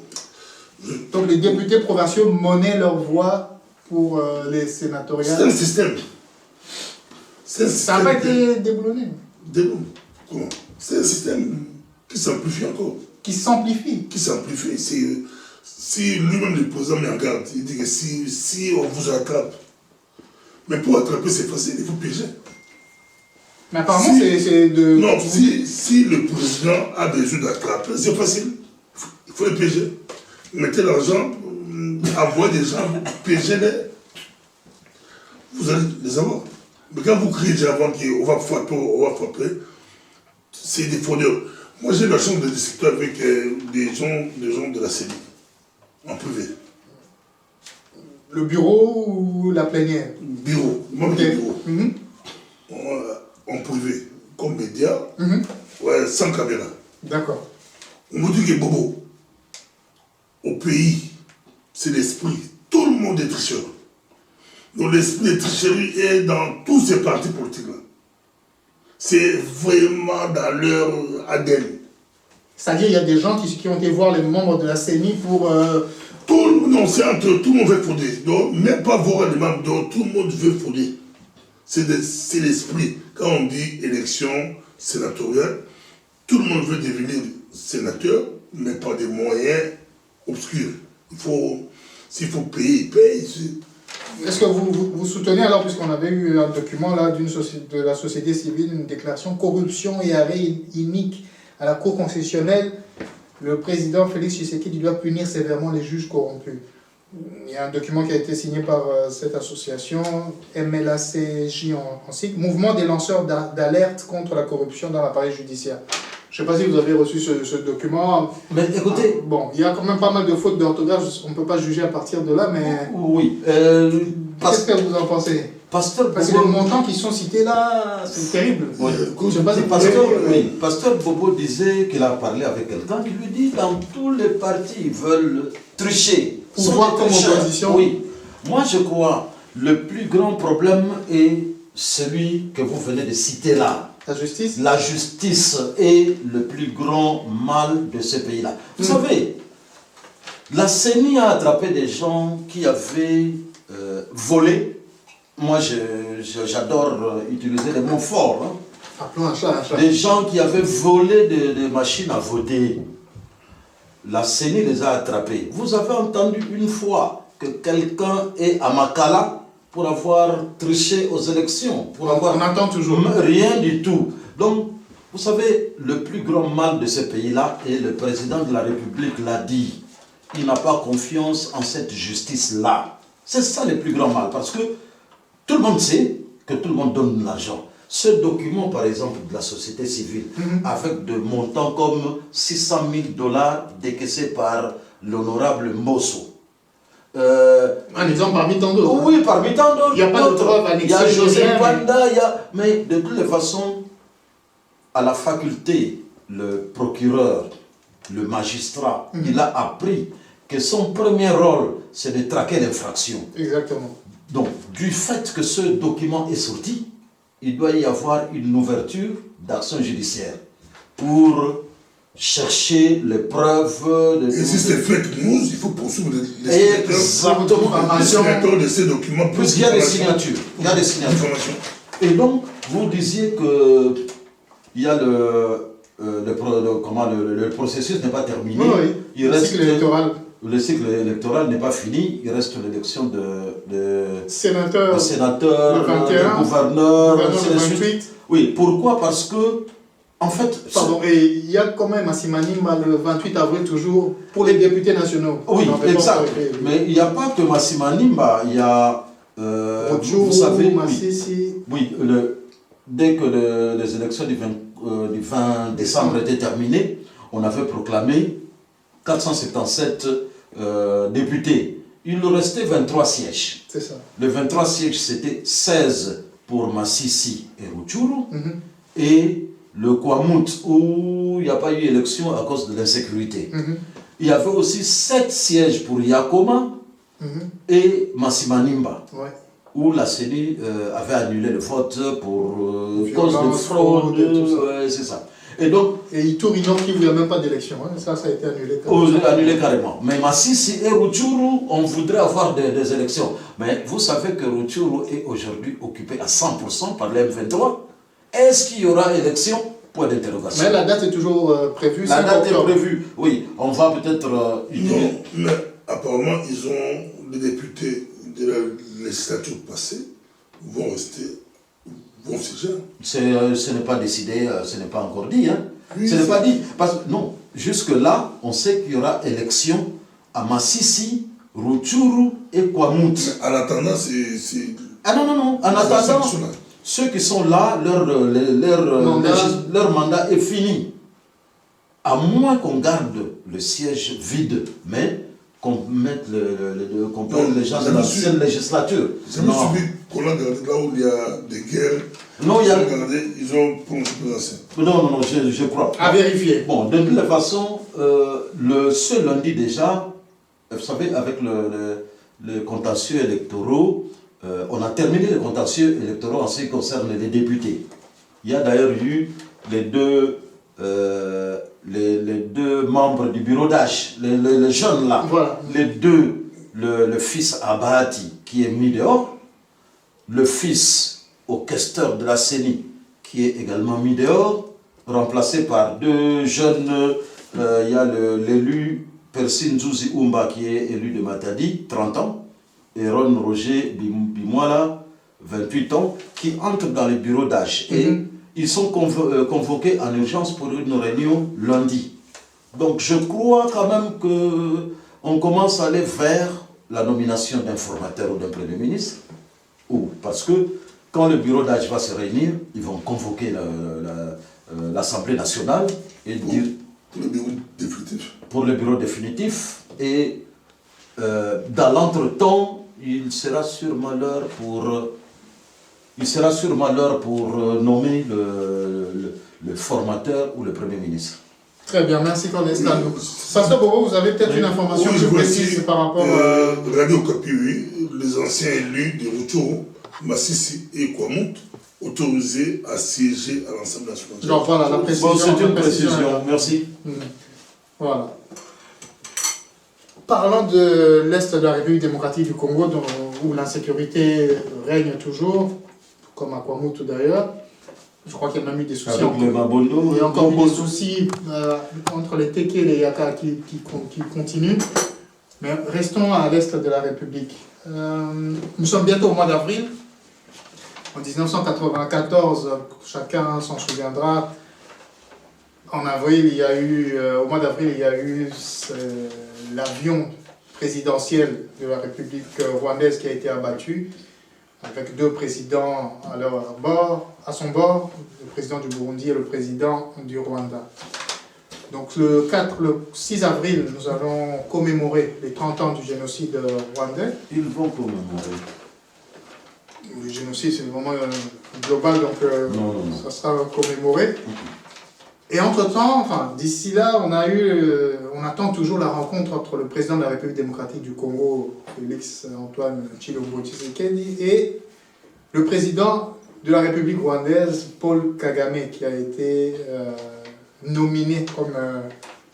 Donc les députés provinciaux monnaient leur voix pour les sénatoriales. C'est un système. Ça n'a pas été déboulonné. Comment? C'est un système qui s'amplifie encore. Qui s'amplifie? Qui s'amplifie. Si lui-même, le président, met en garde, il dit que si on vous attrape, mais pour attraper, c'est facile, il faut piéger. Mais apparemment, c'est de... Non, si le président a besoin d'attraper, c'est facile. Il faut les piéger. Mettez l'argent, envoyez des gens, piégez-les. Vous allez les avoir. Mais quand vous criez déjà avant qu'on va frapper, c'est des fraudeurs. Moi, j'ai eu la chance de discuter avec des gens de la CENI, en privé. Le bureau ou la plénière? Bureau, même le bureau. En privé, comme média, ouais, sans caméra. D'accord. On vous dit que Bobo, au pays, c'est l'esprit. Tout le monde est tricheur. Donc l'esprit de tricherie est dans tous ces partis politiques-là. C'est vraiment dans leur ADN. C'est-à-dire qu'il y a des gens qui ont été voir les membres de la CENI pour... Non, c'est entre tout le monde veut frauder. Donc, même pas voir les membres, donc tout le monde veut frauder. C'est l'esprit. Quand on dit élection sénatoriale, tout le monde veut devenir sénateur, mais par des moyens obscurs. S'il faut payer, il paye. Est-ce que vous soutenez alors, puisqu'on avait eu un document là de la société civile, une déclaration corruption et arrêt inique à la Cour constitutionnelle, le président Félix Tshisekedi doit punir sévèrement les juges corrompus. Il y a un document qui a été signé par cette association, MLACJ en SIC, Mouvement des lanceurs d'alerte contre la corruption dans l'appareil judiciaire. Je ne sais pas si vous avez reçu ce document. Mais écoutez... Bon, il y a quand même pas mal de fautes d'orthographe, on ne peut pas juger à partir de là, mais... Oui. Qu'est-ce que vous en pensez? Parce que les montants qui sont cités là, c'est terrible. Oui. Je sais pas si Pasteur Bobo disait qu'il a parlé avec quelqu'un qui lui dit dans tous les partis, ils veulent tricher. Pouvoir comme opposition. Oui. Moi, je crois le plus grand problème est celui que vous venez de citer là. La justice? La justice est le plus grand mal de ce pays-là. Vous savez, la CENI a attrapé des gens qui avaient volé. Moi, j'adore utiliser les mots forts. Hein. Appelons un chat, un chat. Des gens qui avaient volé des machines à voter. La CENI les a attrapés. Vous avez entendu une fois que quelqu'un est à Makala pour avoir triché aux élections, pour avoir... On entend toujours. Rien du tout. Donc, vous savez, le plus grand mal de ce pays-là, et le président de la République l'a dit, il n'a pas confiance en cette justice-là. C'est ça le plus grand mal, parce que tout le monde sait que tout le monde donne de l'argent. Ce document, par exemple, de la société civile, avec des montants comme 600 000 $ décaissés par l'honorable Mosso, un exemple parmi tant d'autres. Oui, parmi tant d'autres. Il n'y a pas de preuve annexée. Il y a José Panda, mais de toutes les façons, à la faculté, le procureur, le magistrat, il a appris que son premier rôle, c'est de traquer l'infraction. Exactement. Donc, du fait que ce document est sorti, il doit y avoir une ouverture d'action judiciaire pour chercher les preuves. Et si c'est fake news, il faut poursuivre les signateurs de ces documents. Plus il y a des signatures. Il y a des signatures. Et donc, vous disiez que il y a le processus n'est pas terminé. Oui, il reste cycle électoral. Le cycle électoral n'est pas fini. Il reste l'élection de sénateur, de 21, gouverneur, le 28. Oui, pourquoi? Parce que en fait... Pardon, et il y a quand même à Simanimba le 28 avril toujours pour les députés nationaux. Oui, exact. Mais il n'y a pas que Massimanimba, il y a... vous savez, oui, dès que les élections du 20 décembre étaient terminées, on avait proclamé 477 députés. Il nous restait 23 sièges. C'est ça. Les 23 sièges, c'était 16 pour Massissi et Rutshuru, et le Kwamut, où il n'y a pas eu élection à cause de l'insécurité. Il y avait aussi 7 sièges pour Yakoma et Massimanimba, où la CENI avait annulé le vote pour cause de fraude. C'est ça. Et donc... Et Ituri Nord qui ne voulait même pas d'élection. Hein. Ça a été annulé. Annulé carrément. Mais Massissi et Rutshuru, on voudrait avoir des élections. Mais vous savez que Rutshuru est aujourd'hui occupé à 100% par les M23. Est-ce qu'il y aura élection? Point d'interrogation. Mais la date est toujours prévue. La date est prévue, oui. On va peut-être... non, mais apparemment, ils ont, les députés de la législature passée vont rester, vont siéger. Ce n'est pas décidé, ce n'est pas encore dit. Hein. Oui, ce n'est pas dit. Parce que, non, jusque-là, on sait qu'il y aura élection à Massissi, Rutshuru et Kwamut. Mais en attendant, c'est... Ah non. En attendant... Ceux qui sont là, leur mandat est fini. À moins qu'on garde le siège vide, mais qu'on mette qu'on prenne les gens de l'ancienne législature. J'ai vu qu'on a gardé là où il y a des guerres. Non, ils ont prolongé plus ancien. Non, je crois. À vérifier. Bon, de toute façon, ce lundi déjà, vous savez, avec les contentieux électoraux, on a terminé les contentieux électoraux en ce qui concerne les députés. Il y a d'ailleurs eu les deux membres du bureau d'âge, les jeunes là, Voilà. les deux, le fils Abahati qui est mis dehors, le fils au questeur de la CENI qui est également mis dehors, remplacé par deux jeunes, il y a l'élu Persin Zouzi Oumba qui est élu de Matadi, 30 ans, et Ron Roger Bimwala, 28 ans, qui entrent dans les bureaux d'âge. Et ils sont convoqués en urgence pour une réunion lundi. Donc je crois quand même qu'on commence à aller vers la nomination d'un formateur ou d'un Premier ministre. Parce que quand le bureau d'âge va se réunir, ils vont convoquer l'Assemblée nationale et dire... Pour le bureau définitif. Pour le bureau définitif. Et dans l'entretemps, il sera sûrement l'heure pour nommer le formateur ou le Premier ministre. Très bien, merci Cornestan. Pasteur Bobo, vous avez peut-être une information plus précise par rapport à... Radio Okapi, oui, les anciens élus de Rutshuru, Massissi et Kwamut, autorisés à siéger à l'Assemblée nationale. Genre voilà, la précision. Bon, c'est une précision, merci. Voilà. Parlant de l'Est de la République démocratique du Congo, où l'insécurité règne toujours, comme à Kwamut d'ailleurs, je crois qu'il y a même eu des soucis. Avec le Mabondo. Il y a encore eu des soucis entre les Teke et les Yaka qui continuent. Mais restons à l'Est de la République. Nous sommes bientôt au mois d'avril. En 1994, chacun s'en souviendra, en avril, il y a eu, au mois d'avril, il y a eu l'avion présidentiel de la République rwandaise qui a été abattu, avec deux présidents à son bord, le président du Burundi et le président du Rwanda. Donc le 6 avril, nous allons commémorer les 30 ans du génocide rwandais. Ils vont commémorer. Le génocide, c'est vraiment global, donc ça sera commémoré. Et entre-temps, enfin, d'ici là, on attend toujours la rencontre entre le président de la République démocratique du Congo, Félix Antoine Tshilombo Tshisekedi, et le président de la République rwandaise, Paul Kagame, qui a été nominé comme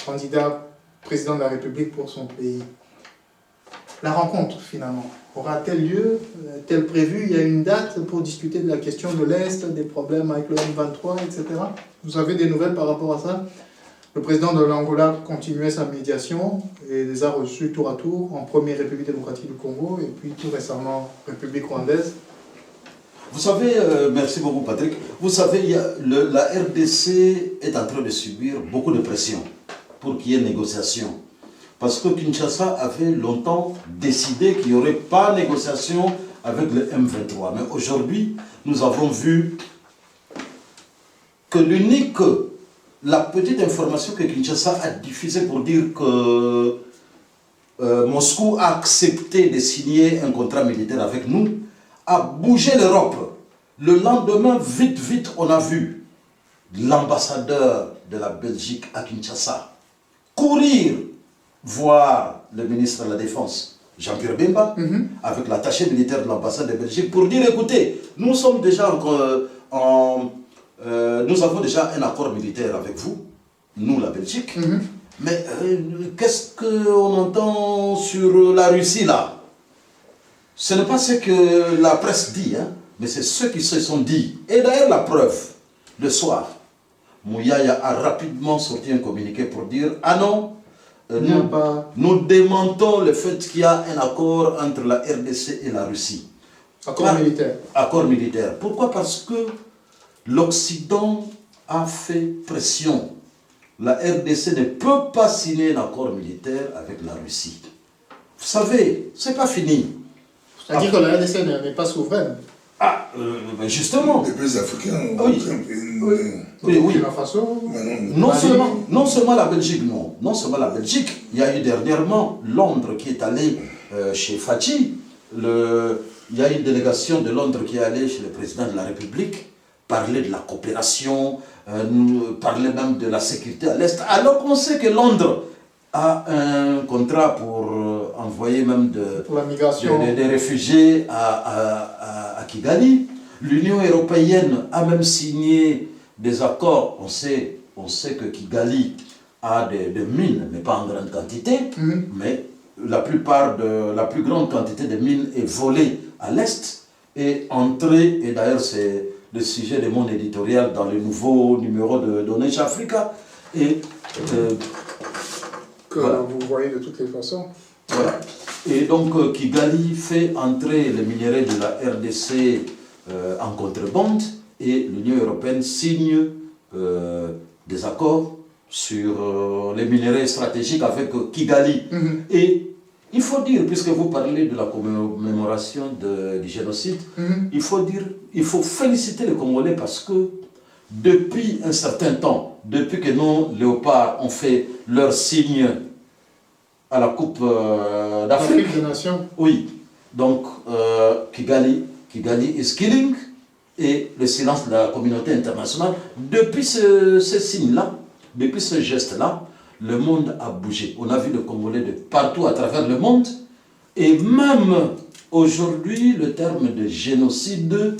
candidat président de la République pour son pays. La rencontre, finalement, aura-t-elle lieu? Est-elle prévue? Il y a une date pour discuter de la question de l'Est, des problèmes avec le M23, etc. Vous avez des nouvelles par rapport à ça? Le président de l'Angola continuait sa médiation et les a reçus tour à tour, en première République démocratique du Congo et puis tout récemment République rwandaise. Vous savez, merci beaucoup Patrick, vous savez, la RDC est en train de subir beaucoup de pression pour qu'il y ait négociation. Parce que Kinshasa avait longtemps décidé qu'il n'y aurait pas de négociation avec le M23. Mais aujourd'hui, nous avons vu que la petite information que Kinshasa a diffusée pour dire que Moscou a accepté de signer un contrat militaire avec nous, a bougé l'Europe. Le lendemain, vite, on a vu l'ambassadeur de la Belgique à Kinshasa courir voir le ministre de la Défense, Jean-Pierre Bemba, avec l'attaché militaire de l'ambassade de Belgique, pour dire, écoutez, nous sommes déjà nous avons déjà un accord militaire avec vous, nous la Belgique, mais qu'est-ce qu'on entend sur la Russie là? Ce n'est pas ce que la presse dit, hein, mais c'est ceux qui se sont dit. Et d'ailleurs la preuve, le soir, Mouyaya a rapidement sorti un communiqué pour dire, ah non, nous démentons le fait qu'il y a un accord entre la RDC et la Russie. Accord militaire. Accord militaire. Pourquoi? Parce que l'Occident a fait pression. La RDC ne peut pas signer un accord militaire avec la Russie. Vous savez, c'est pas fini. C'est-à-dire que la RDC n'est pas souveraine. Ben justement. Les pays africains ont Oui. Façon, Non seulement la Belgique, non seulement la Belgique. Il y a eu dernièrement Londres qui est allé chez Fachi. Il y a une délégation de Londres qui est allée chez le président de la République parler de la coopération, parler même de la sécurité à l'Est. Alors qu'on sait que Londres a un contrat pour envoyé même pour la migration. des réfugiés à Kigali. L'Union européenne a même signé des accords. On sait que Kigali a des mines, mais pas en grande quantité, mais la plus grande quantité de mines est volée à l'Est et entrée, et d'ailleurs c'est le sujet de mon éditorial dans le nouveau numéro de Donation Africa. Et voilà. Vous voyez de toutes les façons. Voilà. Et donc Kigali fait entrer les minerais de la RDC en contrebande et l'Union européenne signe des accords sur les minerais stratégiques avec Kigali. Et il faut dire, puisque vous parlez de la commémoration du génocide, il faut féliciter les Congolais parce que depuis un certain temps, depuis que nos léopards ont fait leur signe à la Coupe d'Afrique des Nations. Oui, donc Kigali is killing et le silence de la communauté internationale. Depuis ce signe-là, depuis ce geste-là, le monde a bougé. On a vu les Congolais de partout à travers le monde. Et même aujourd'hui, le terme de génocide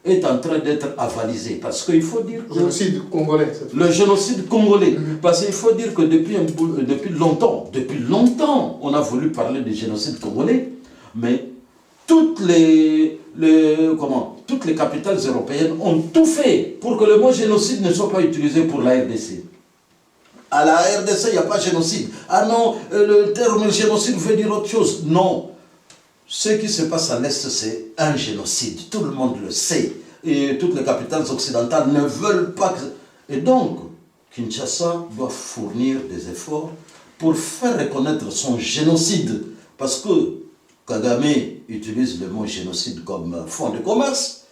est en train d'être avalisé. Parce qu'il faut dire que... Génocide congolais. Le génocide congolais. Parce qu'il faut dire que depuis longtemps, on a voulu parler du génocide congolais. Mais toutes les capitales européennes ont tout fait pour que le mot génocide ne soit pas utilisé pour la RDC. À la RDC, il n'y a pas génocide. Ah non, le terme génocide veut dire autre chose. Non. Ce qui se passe à l'Est, c'est un génocide. Tout le monde le sait. Et toutes les capitales occidentales ne veulent pas que... Et donc, Kinshasa doit fournir des efforts pour faire reconnaître son génocide. Parce que Kagame utilise le mot génocide comme fond de commerce.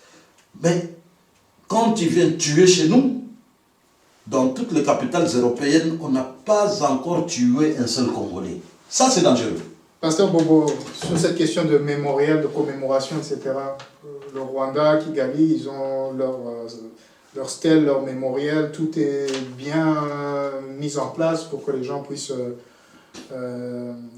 Mais quand il vient tuer chez nous, dans toutes les capitales européennes, on n'a pas encore tué un seul Congolais. Ça, c'est dangereux. Pasteur Bobo, sur cette question de mémorial, de commémoration, etc., le Rwanda, Kigali, ils ont leur stèle, leur mémorial, tout est bien mis en place pour que les gens puissent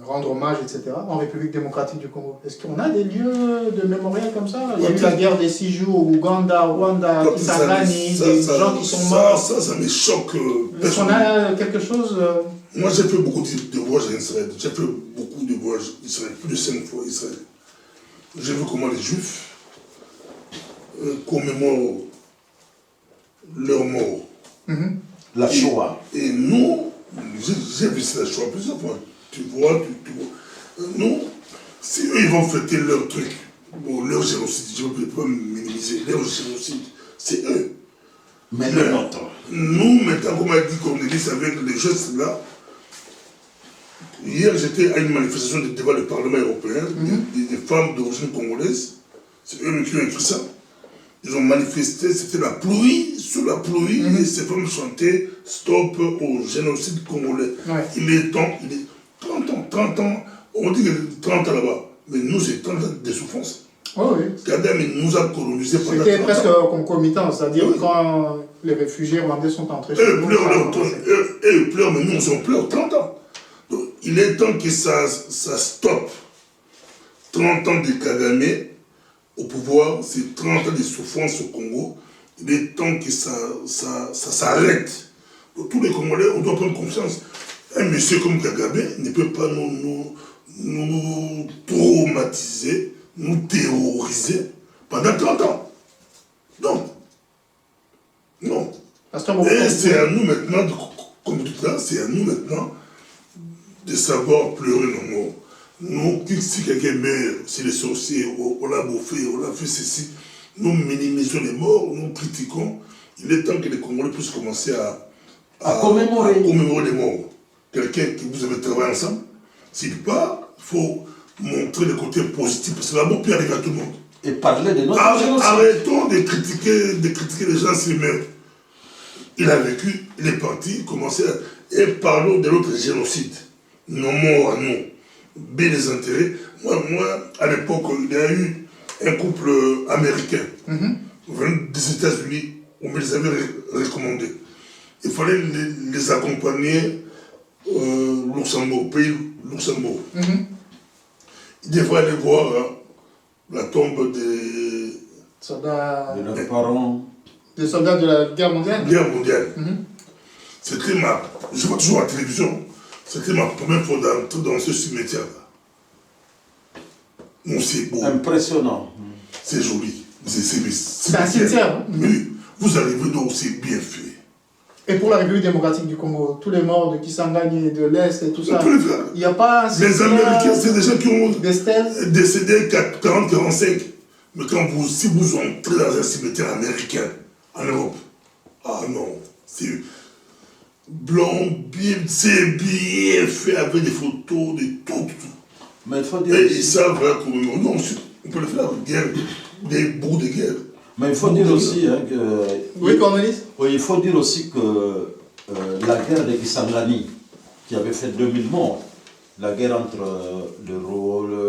rendre hommage, etc. En République démocratique du Congo. Est-ce qu'on a des lieux de mémorial comme ça? Il y a eu la guerre des 6 jours, Ouganda, Rwanda, Kisangani, des gens qui sont morts. Ça me choque. Est-ce qu'on a quelque chose Moi, j'ai fait beaucoup de voyages en Israël. J'ai fait beaucoup de voyages en Israël, plus de 5 fois en Israël. J'ai vu comment les Juifs commémorent leur mort. La Shoah. Et nous, j'ai vu la Shoah plusieurs fois. Tu vois. Nous, si eux, ils vont fêter leur truc, bon, leur génocide, je ne peux pas minimiser, leur génocide, c'est eux. Mais le nôtre. Nous, maintenant, comme a dit Cornelis, avec les gestes là, hier, j'étais à une manifestation devant le Parlement européen, des femmes d'origine congolaise, c'est eux qui ont écrit ça. Ils ont manifesté, c'était la pluie, sous la pluie, et ces femmes chantaient « Stop au génocide congolais ». Il est temps, 30 ans, on dit que 30 ans là-bas, mais nous, c'est 30 ans de souffrance. Oh oui. Kadhafi nous a colonisés pendant 30 ans. C'était presque concomitant, c'est-à-dire quand les réfugiés rwandais sont entrés chez nous. Eux pleurent, mais nous, on pleure 30 ans. Donc, il est temps que ça stoppe. 30 ans de Kagame au pouvoir, c'est 30 ans de souffrance au Congo. Il est temps que ça s'arrête. Donc, tous les Congolais, on doit prendre confiance. Un monsieur comme Kagame ne peut pas nous traumatiser, nous terroriser pendant 30 ans. Non. Et c'est à nous maintenant, comme tout là, c'est à nous maintenant de savoir pleurer nos morts. Nous, si quelqu'un meurt, c'est les sorciers, on l'a bouffé, on l'a fait ceci, nous minimisons les morts, nous critiquons. Il est temps que les Congolais puissent commencer à commémorer les morts. Quelqu'un que vous avez travaillé ensemble, s'il part, il faut montrer le côté positif, parce que la mort peut arriver à tout le monde. Et parler de notre génocide. Arrêtons de critiquer les gens s'ils meurent. Il a vécu, il est parti, commencé à... Et parlons de l'autre génocide. Nos morts à nous. Bien les intérêts. Moi, à l'époque, il y a eu un couple américain venant des États-Unis, on me les avait recommandés. Il fallait les accompagner au Luxembourg, pays Luxembourg. il devrait aller voir la tombe des soldats, De leurs parents. des soldats de la guerre mondiale. C'était je vois toujours à la télévision, c'était ma première fois d'entrer dans ce cimetière-là. Non, c'est beau. Impressionnant. C'est joli. C'est un cimetière. Hein? Oui, vous arrivez donc, c'est bien fait. Et pour la République démocratique du Congo, tous les morts de Kisangani et de l'Est et tout ça, On peut le faire. il n'y a pas un Les Américains, c'est des gens qui ont des stèles. décédé 40-45. Mais si vous entrez dans un cimetière américain, en Europe, ah non, c'est blanc, c'est bien fait avec des photos, de tout. Mais il faut dire Et aussi, ils savent comment. Non, on peut le faire avec des bouts de guerre. mais il faut dire aussi hein, que. Oui, Cornelis? Oui, il faut dire aussi que la guerre de Kisangani, qui avait fait 2000 morts, la guerre entre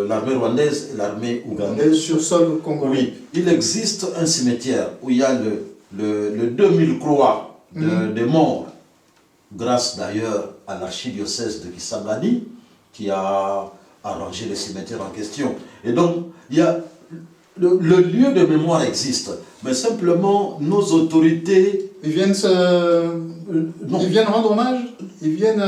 l'armée rwandaise et l'armée ougandaise. Sur sol congolais. Oui, il existe un cimetière où il y a le 2000 croix de morts, grâce d'ailleurs à l'archidiocèse de Kisangani, qui a arrangé le cimetière en question. Et donc, il y a le lieu de mémoire existe, mais simplement nos autorités... Ils viennent rendre hommage. Ils viennent...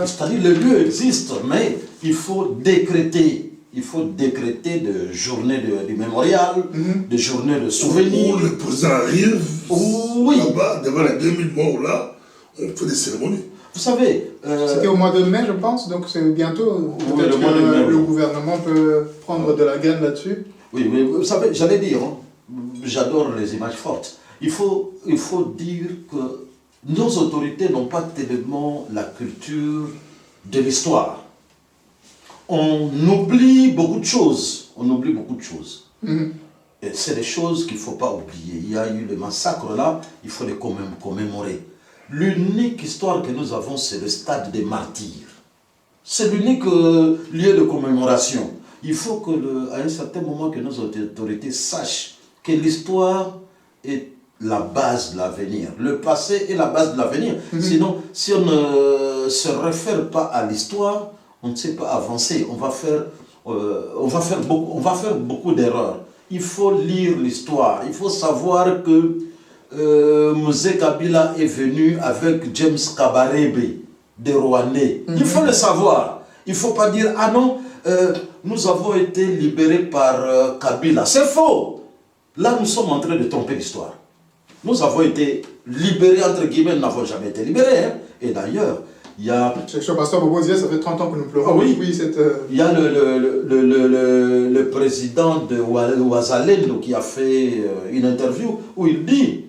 C'est-à-dire le lieu existe, mais il faut décréter. Il faut décréter de journées du mémorial, de journées de souvenirs. Où le président arrive, oui. Là-bas, devant les 2000 morts là, on fait des cérémonies. Vous savez... C'était au mois de mai, je pense, donc c'est bientôt. Oui, Peut-être le mois de mai, le oui. gouvernement peut prendre de la graine là-dessus. Oui, mais vous savez, j'allais dire, hein, j'adore les images fortes. Il faut dire que nos autorités n'ont pas tellement la culture de l'histoire. On oublie beaucoup de choses. Et c'est des choses qu'il ne faut pas oublier. Il y a eu le massacre là, il faut les commémorer. L'unique histoire que nous avons, c'est le stade des martyrs. C'est l'unique lieu de commémoration. Il faut qu'à un certain moment que nos autorités sachent que l'histoire est la base de l'avenir. Le passé est la base de l'avenir. Sinon, si on ne se réfère pas à l'histoire, on ne sait pas avancer. On va faire beaucoup d'erreurs. Il faut lire l'histoire. Il faut savoir que Mzee Kabila est venu avec James Kabarebe des Rwandais. Il faut le savoir. Il ne faut pas dire, ah non, nous avons été libérés par Kabila. C'est faux. Là, nous sommes en train de tromper l'histoire. Nous avons été libérés, entre guillemets, nous n'avons jamais été libérés. Hein. Et d'ailleurs, il y a... Le pasteur Bobo disait, ça fait 30 ans que nous pleurons. Ah oui, cette... Il y a le président de Ouazalendo qui a fait une interview où il dit,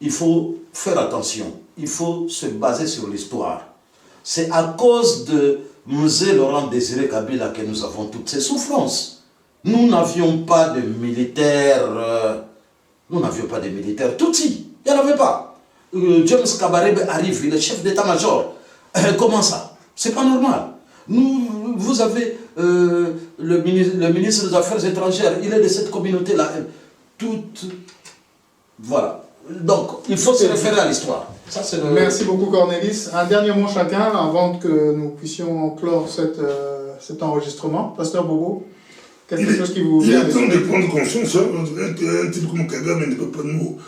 il faut faire attention, il faut se baser sur l'histoire. C'est à cause de Mzee Laurent Désiré Kabila que nous avons toutes ces souffrances. Nous n'avions pas de militaires, Tutsi, il n'y en avait pas. James Kabarebe arrive, il est chef d'état-major. Comment ça? C'est pas normal. Vous avez le ministre des Affaires étrangères, il est de cette communauté-là. Voilà. Donc, il faut se référer à l'histoire. Merci beaucoup, Cornelis. Un dernier mot chacun avant que nous puissions clore cet enregistrement. Pasteur Bobo, quelque chose qui vous vient? Il est temps de prendre conscience. Un type comme Kagame ne peut pas nous...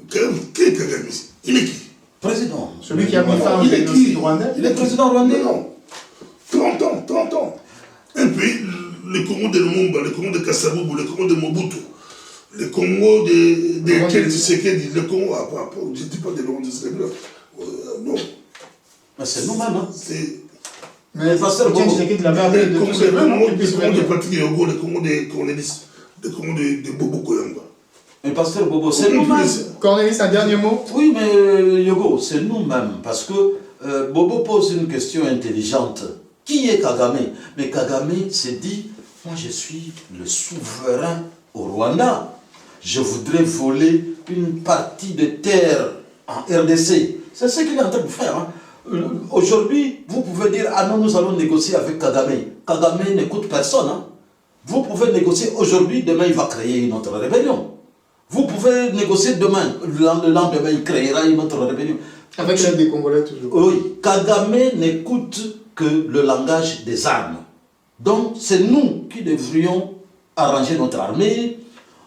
Qui est Kagame ici? Il est qui? Président. Celui qui a mis fin au génocide rwandais. Il est président rwandais. Non. 30 ans. Un pays, le Congo de Lumumba, le Congo de Kasavubu, le Congo de Mobutu, le Congo de Tshisekedi, le Congo, je ne dis pas de Laurent Désiré Kabila. Non. Mais c'est nous-mêmes. Hein. Mais Pasteur Bobo, Tshisekedi l'avait appelé de tous ses voeux, non? Le Congo de Patrick Yogo, le Congo de Cornelis, le Congo de Bobo Koyamba. Mais Pasteur Bobo, c'est nous-mêmes. Cornelis, un dernier mot? Oui, mais Yogo, c'est nous-mêmes. Parce que Bobo pose une question intelligente. Qui est Kagame? Mais Kagame s'est dit, moi je suis le souverain au Rwanda. Je voudrais voler une partie de terre en RDC. C'est ce qu'il est en train de faire. Hein. Aujourd'hui, vous pouvez dire, ah non, nous allons négocier avec Kagame. Kagame n'écoute personne. Hein. Vous pouvez négocier aujourd'hui, demain il va créer une autre rébellion. Vous pouvez négocier demain, le lendemain il créera une autre rébellion. Avec l'aide des Congolais toujours. Oui, Kagame n'écoute que le langage des armes. Donc, c'est nous qui devrions arranger notre armée,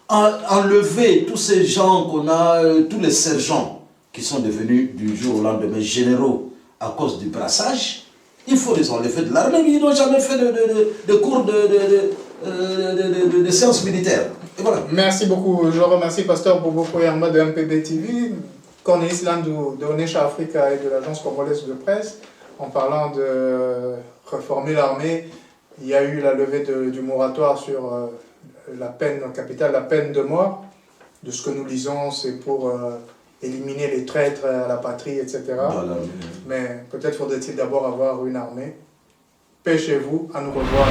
enlever tous ces gens qu'on a, tous les sergents qui sont devenus du jour au lendemain généraux à cause du brassage. Il faut les enlever de l'armée. Ils n'ont jamais fait de cours de séances militaires. Et voilà. Merci beaucoup. Je remercie Pasteur Bobo Koyamba de MPB TV, Cornelis Landou de Onesha Africa et de l'agence congolaise de presse. En parlant de réformer l'armée, il y a eu la levée du moratoire sur la peine capitale, la peine de mort. De ce que nous lisons, c'est pour éliminer les traîtres à la patrie, etc. Voilà. Mais peut-être faudrait-il d'abord avoir une armée. Paix chez vous, à nous revoir.